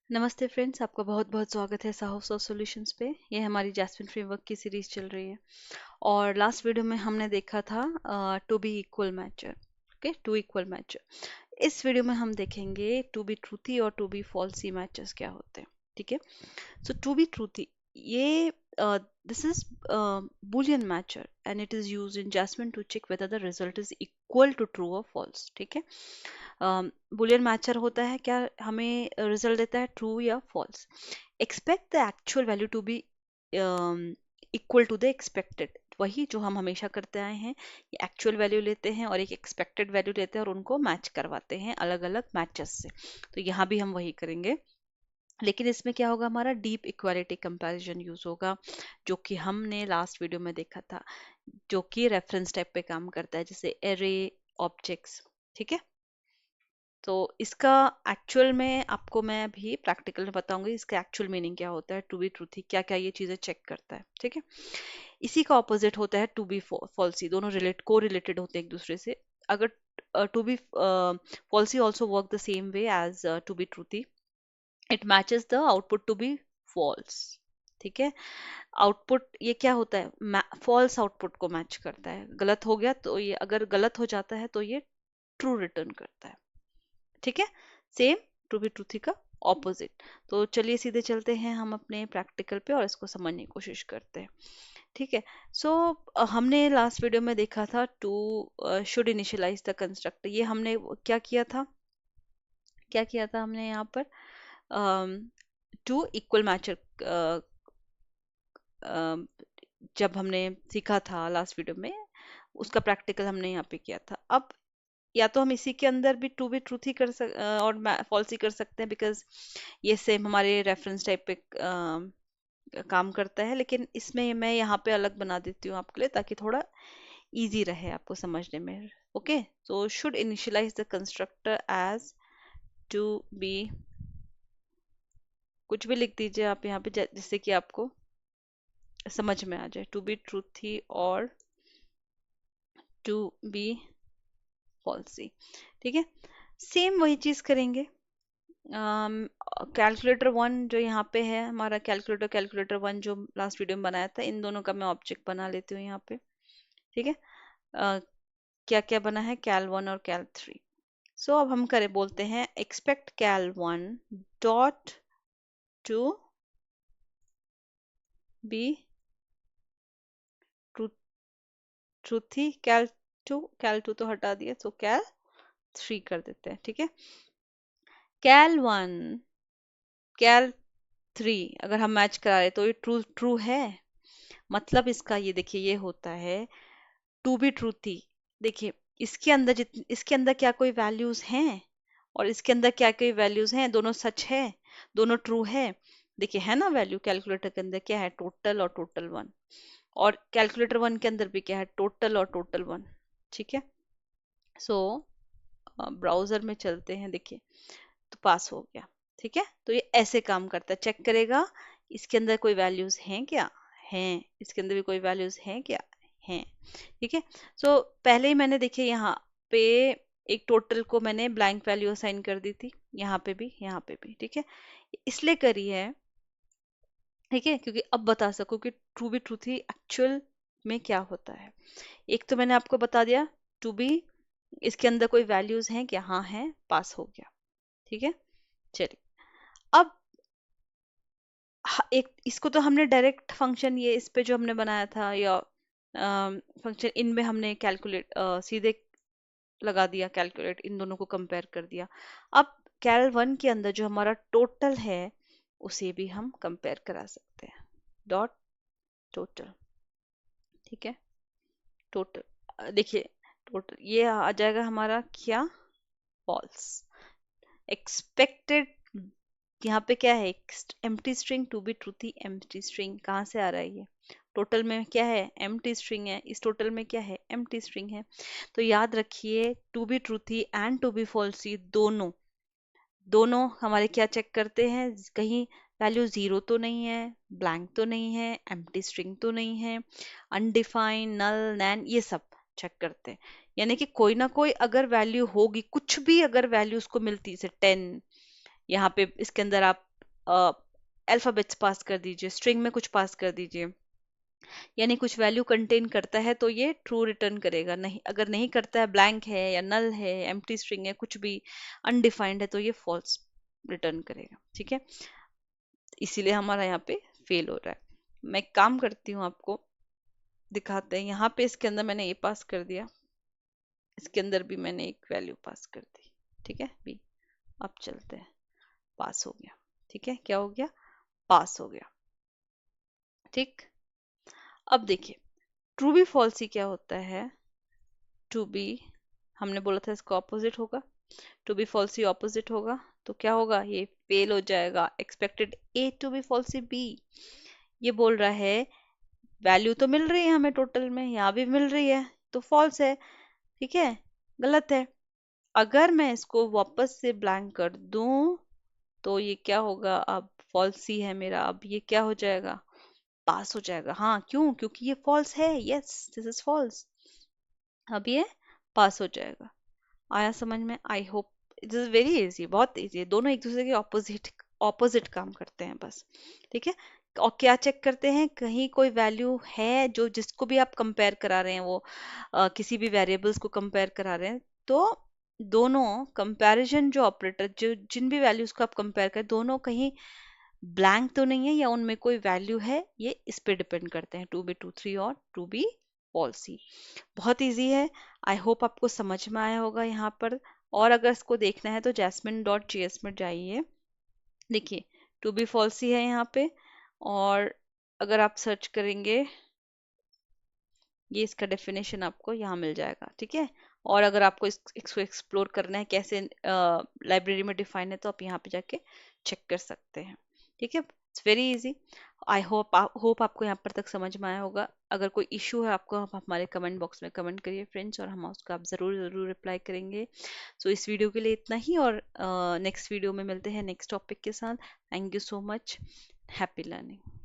नमस्ते फ्रेंड्स, आपका बहुत बहुत स्वागत है साहस ऑफ सॉल्यूशंस पे। ये हमारी जैस्मिन फ्रेमवर्क की सीरीज चल रही है और लास्ट वीडियो में हमने देखा था to be equal matcher. Okay, to equal matcher. इस वीडियो में हम देखेंगे टू बी ट्रूथी और टू बी फॉल्सी मैचेस क्या होते हैं। ठीक है, सो टू बी ट्रूथी, ये this is boolean matcher and it is used in Jasmine to check whether the result is equal to true or false. ठीक है, Boolean mature होता है क्या, हमें रिजल्ट देता है ट्रू या false. Expect the actual value to be equal to the expected, वही जो हम हमेशा करते आए हैं। एक्चुअल वैल्यू लेते हैं और एक एक्सपेक्टेड वैल्यू लेते हैं और उनको मैच करवाते हैं अलग अलग मैचेस से। तो यहाँ भी हम वही करेंगे, लेकिन इसमें क्या होगा, हमारा डीप इक्वालिटी कंपैरिजन यूज होगा, जो कि हमने लास्ट वीडियो में देखा था, जो कि रेफरेंस टाइप पे काम करता है, जैसे एरे ऑब्जेक्ट्स। ठीक है, तो इसका एक्चुअल में आपको मैं अभी प्रैक्टिकल में बताऊंगी इसका एक्चुअल मीनिंग क्या होता है। टू बी ट्रूथी क्या क्या ये चीजें चेक करता है। ठीक है, इसी का ऑपोजिट होता है टू बी फॉल्सी। दोनों को रिलेटेड होते हैं एक दूसरे से। अगर to be falsy also work the same way as to be truthy, it matches the output to be false. ठीक है, आउटपुट ये क्या होता है, फॉल्स आउटपुट को मैच करता है। गलत हो गया तो ये, अगर गलत हो जाता है तो ये ट्रू रिटर्न करता है। ठीक है, सेम टू बी ट्रूथी का ऑपोजिट। तो चलिए सीधे चलते हैं हम अपने प्रैक्टिकल पे और इसको समझने की कोशिश करते हैं। ठीक है, सो हमने लास्ट वीडियो में देखा था to should initialise the constructor. ये हमने क्या किया था, क्या किया था हमने यहाँ पर, टू इक्वल मैचर जब हमने सीखा था लास्ट वीडियो में, उसका प्रैक्टिकल हमने यहाँ पे किया था। अब या तो हम इसी के अंदर भी टू बी ट्रूथ ही और फॉल्स ही कर सकते हैं, बिकॉज ये सेम हमारे रेफरेंस टाइप पे काम करता है, लेकिन इसमें मैं यहाँ पे अलग बना देती हूँ आपके लिए, ताकि थोड़ा इजी रहे आपको समझने में। ओके, तो should initialise the constructor as to be, कुछ भी लिख दीजिए आप यहाँ पे, जिससे कि आपको समझ में आ जाए, टू बी ट्रूथी और टू बी फॉल्सी। ठीक है, सेम वही चीज करेंगे। कैलकुलेटर वन जो यहाँ पे है हमारा, कैलकुलेटर वन जो लास्ट वीडियो में बनाया था, इन दोनों का मैं ऑब्जेक्ट बना लेती हूँ यहाँ पे। ठीक है, क्या क्या बना है, कैल वन और कैल थ्री। सो अब हम करें, बोलते हैं expect cal one dot to be truthy, cal two तो हटा दिया, तो कैल थ्री कर देते हैं। ठीक है, कैल वन कैल थ्री अगर हम मैच करा रहे तो ये ट्रू ट्रू है। मतलब इसका ये देखिए, ये होता है टू बी ट्रूथी। देखिए, इसके अंदर क्या कोई वैल्यूज हैं और इसके अंदर क्या कोई वैल्यूज हैं, दोनों सच है, दोनों ट्रू है। देखिए है ना, वैल्यू कैलकुलेटर के अंदर क्या है, टोटल और टोटल वन, और कैलकुलेटर वन के अंदर भी क्या है, टोटल और टोटल वन। ठीक है, सो ब्राउजर में चलते हैं, देखिए तो पास हो गया। ठीक है, तो ये ऐसे काम करता है, चेक करेगा इसके अंदर कोई वैल्यूज हैं क्या, हैं, इसके अंदर भी कोई वैल्यूज हैं क्या, हैं। ठीक है, सो पहले ही मैंने देखिए यहाँ पे एक टोटल को मैंने ब्लैंक वैल्यू असाइन कर दी थी, यहाँ पे भी, यहाँ पे भी। ठीक है, इसलिए करी है, ठीक है, क्योंकि अब बता सकूं कि टू बी ट्रूथ ही एक्चुअल में क्या होता है। एक तो मैंने आपको बता दिया टू बी, इसके अंदर कोई वैल्यूज हैं क्या, हाँ है, पास हो गया। ठीक है, चलिए अब एक इसको तो हमने डायरेक्ट फंक्शन, ये इस पे जो हमने बनाया था, या फंक्शन इनमें हमने कैलकुलेट सीधे लगा दिया, कैलकुलेट, इन दोनों को कंपेयर कर दिया। अब कैल वन के अंदर जो हमारा टोटल है उसे भी हम कंपेयर करा सकते हैं, डॉट टोटल। ठीक है, टोटल देखिए, टोटल ये आ जाएगा हमारा क्या, फॉल्स। एक्सपेक्टेड, यहाँ पे क्या है, empty string, to be truthy empty string, कहाँ से आ रहा है ये, टोटल में क्या है, एम्प्टी स्ट्रिंग है, इस टोटल में क्या है, एम्प्टी स्ट्रिंग है। तो याद रखिए to be truthy and to be falsy दोनों दोनों हमारे क्या चेक करते हैं, कहीं वैल्यू जीरो तो नहीं है, ब्लैंक तो नहीं है, एम्प्टी स्ट्रिंग तो नहीं है, अनडिफाइंड, नल, नैन, ये सब चेक करते हैं। यानी कि कोई ना कोई अगर वैल्यू होगी, कुछ भी अगर वैल्यू उसको मिलती है, जैसे 10, यहाँ पे इसके अंदर आप अल्फाबेट्स पास कर दीजिए, स्ट्रिंग में कुछ पास कर दीजिए, यानी कुछ वैल्यू कंटेन करता है तो ये ट्रू रिटर्न करेगा। नहीं, अगर नहीं करता है, ब्लैंक है या नल है, एम्प्टी स्ट्रिंग है, कुछ भी अनडिफाइंड है, तो ये फॉल्स रिटर्न करेगा। ठीक है, इसीलिए हमारा यहाँ पे फेल हो रहा है। मैं एक काम करती हूँ, आपको दिखाते हैं। यहाँ पे इसके अंदर मैंने ए पास कर दिया, इसके अंदर भी मैंने एक वैल्यू पास कर दी। ठीक है, बी। अब चलते हैं, पास हो गया। ठीक है, क्या हो गया? पास हो गया। ठीक, अब देखिए ट्रू बी फॉल्सी क्या होता है। टू बी, हमने बोला था इसका ऑपोजिट होगा, टू बी फॉल्सी ऑपोजिट होगा, तो क्या होगा? ये फेल हो जाएगा। Expected A to be falsy B, ये बोल रहा है वैल्यू तो मिल रही है हमें टोटल में, यहाँ भी मिल रही है, तो फॉल्स है। ठीक है, गलत है। अगर मैं इसको वापस से ब्लैंक कर दूं तो ये क्या होगा? अब फॉल्स ही है मेरा, अब ये क्या हो जाएगा? पास हो जाएगा। हाँ, क्यों? क्योंकि ये फॉल्स है। Yes, this is false. अब ये पास हो जाएगा। आया समझ में? I hope. It is very easy, बहुत इजी है। दोनों एक दूसरे के ऑपोजिट ऑपोजिट काम करते हैं बस। ठीक है, और क्या चेक करते हैं? कहीं कोई वैल्यू है जो जिसको भी आप कंपेयर करा रहे हैं, वो किसी भी वेरिएबल्स को कंपेयर करा रहे हैं, तो दोनों कंपैरिजन जो ऑपरेटर, जो जिन भी वैल्यूज को आप कंपेयर करें, दोनों कहीं ब्लैंक तो नहीं है या उनमें कोई वैल्यू है, ये इस पे डिपेंड करते हैं, टू बी टू थ्री और टू बी फॉल्सी। बहुत इजी है। आई होप आपको समझ में आया होगा यहाँ पर। और अगर इसको देखना है तो jasmine.js में जाइए, देखिए टू बी फॉल्सी है यहाँ पे, और अगर आप सर्च करेंगे, ये इसका डेफिनेशन आपको यहाँ मिल जाएगा। ठीक है, और अगर आपको इसको एक्सप्लोर करना है कैसे लाइब्रेरी में डिफाइन है, तो आप यहाँ पे जाके चेक कर सकते हैं। ठीक है, it's very easy. I hope आपको यहाँ पर तक समझ में आया होगा। अगर कोई इशू है आपको, आप हमारे कमेंट बॉक्स में कमेंट करिए फ्रेंड्स, और हम उसका आप ज़रूर ज़रूर रिप्लाई करेंगे। सो इस वीडियो के लिए इतना ही, और नेक्स्ट वीडियो में मिलते हैं नेक्स्ट टॉपिक के साथ। Thank you so much. Happy learning.